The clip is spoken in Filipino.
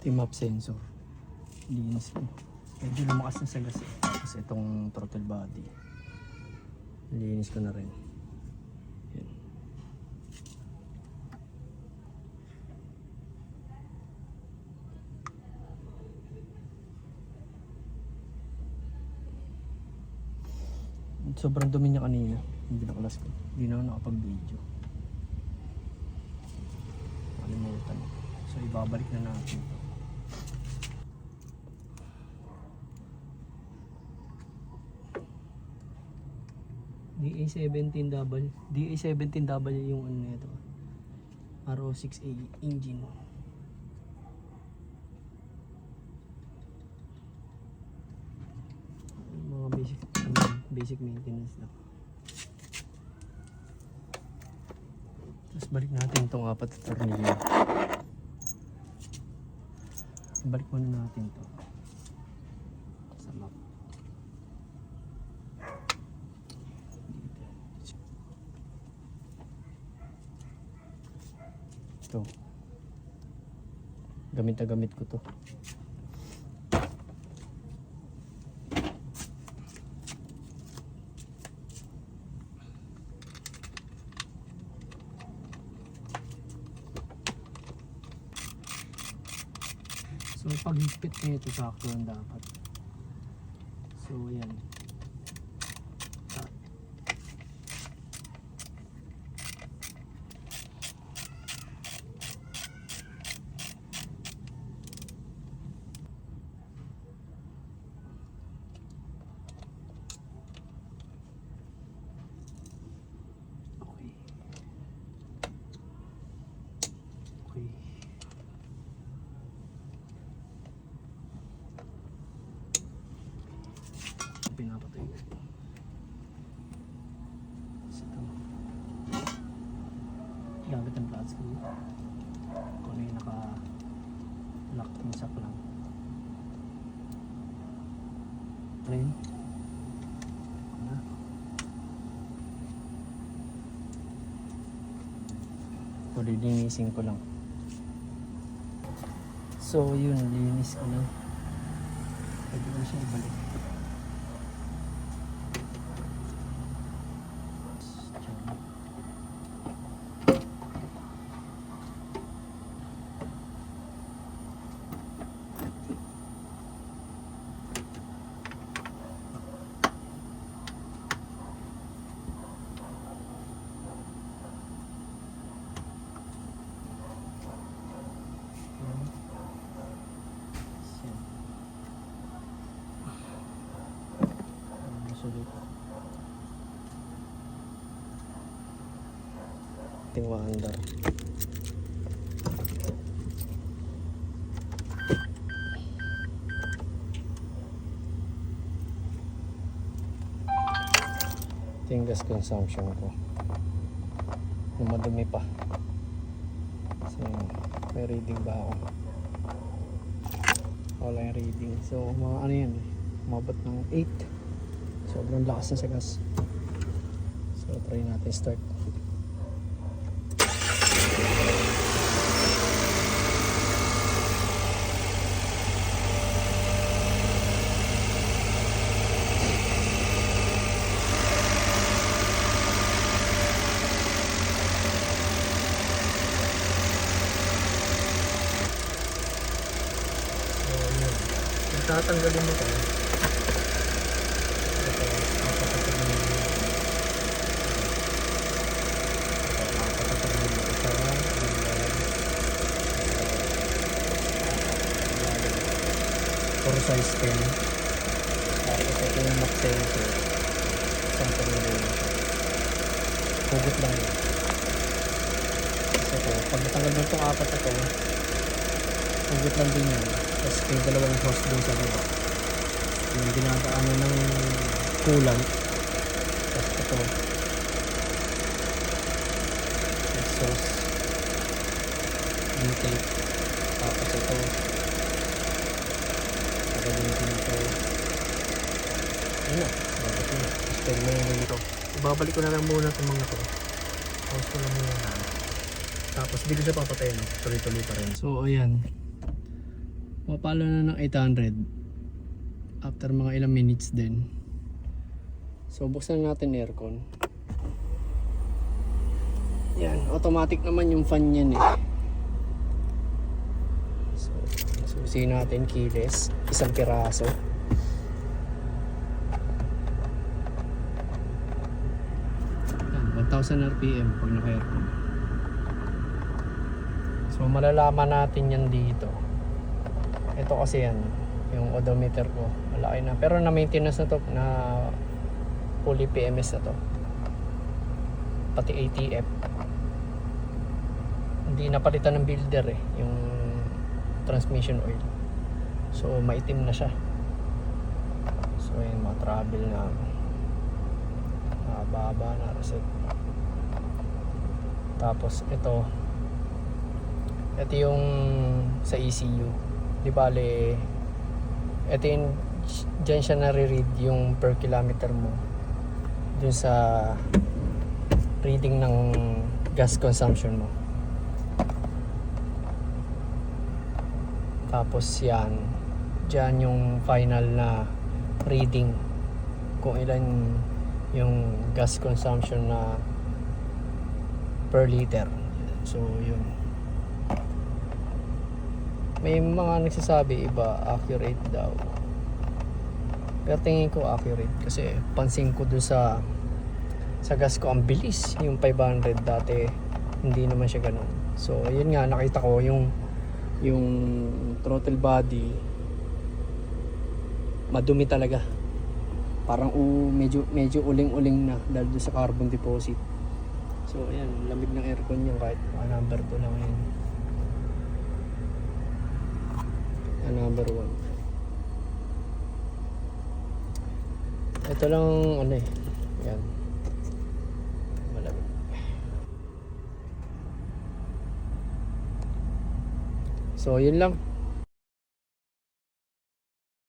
Map sensor. Linis ko. Medyo lumakas na sa gas eh. Tapos itong throttle body. Linis ko na rin. Yan. Sobrang dumi niya kanina. Hindi nakalas ko. Hindi na ako nakapag-video. Kalimutan. So ibabalik na natin ito. DA17W yung ano nito. RO6A engine. Mga basic maintenance lang. Tapos balik natin itong 4 na tornilyo. Balik muna natin ito sa map. Ito. Gamit na gamit ko to. So pag higpit nyo ito, sakto lang dapat. So yan. Okay. Okay. Pinapatay ko. Ito. Gamit ng flat screw. Kung ano yung naka-lock din sa clamp. Train. Na. So, lilinisin ko lang. So, yun. Linis ko na. Pwede ko na siya ibalik. Ating waandar. Ito yung gas consumption ko. Lumadumi pa. So may reading ba ako? Wala yung reading. So mga ano yan, umabot ng 8. Sobrang lakas na sa gas. So try natin start. Tatanggalin mo ito. For size 10. Tapos ito yung map sensor. Isang tornilyo. Hugot lang yun. Kasi ito, pag natanggal mo itong 4 na ito, hugot lang din yun. Tapos may dalawang hose dun sa baba. Yung dinadaanan ng coolant. Tapos ito. Exhaust. Intake. Tapos ito. Pagkaling dito. Yun na. Bakit yun na. Tapos pwede mo yung dito. Ibabalik ko na lang muna itong mga to. Pause ko lang muna. Tapos hindi ko siya papatayin. Tuloy-tuloy pa rin. So ayan. Mapalo na ng 800 after mga ilang minutes din. So buksan natin aircon. Yan, automatic naman yung fan niyan eh. So susi natin keyless, isang piraso. Yan, 1000 RPM pag naka-aircon. So malalaman natin yan dito. Ito kasi yan, yung odometer ko, malaki na. Pero na-maintenance na to, na fully PMS na to. Pati ATF. Hindi napalitan ng builder eh, yung transmission oil. So maitim na siya. So yun, mga travel na baba na reset. Tapos ito yung sa ECU. Di bale, ito yung dyan siya nare-read yung per kilometer mo dun sa reading ng gas consumption mo. Tapos yan, dyan yung final na reading kung ilan yung gas consumption na per liter. So yun, may mga nagsasabi iba accurate daw, pero tingin ko accurate kasi pansin ko dun sa gas ko ang bilis, yung 500 dati hindi naman siya ganun. So yun nga, nakita ko yung throttle body madumi talaga, parang medyo uling-uling na dahil doon sa carbon deposit. So ayan, lamig ng aircon yung kahit number 2 lang yun. Number 1 ito lang ano eh, yan, malamig. So yun lang.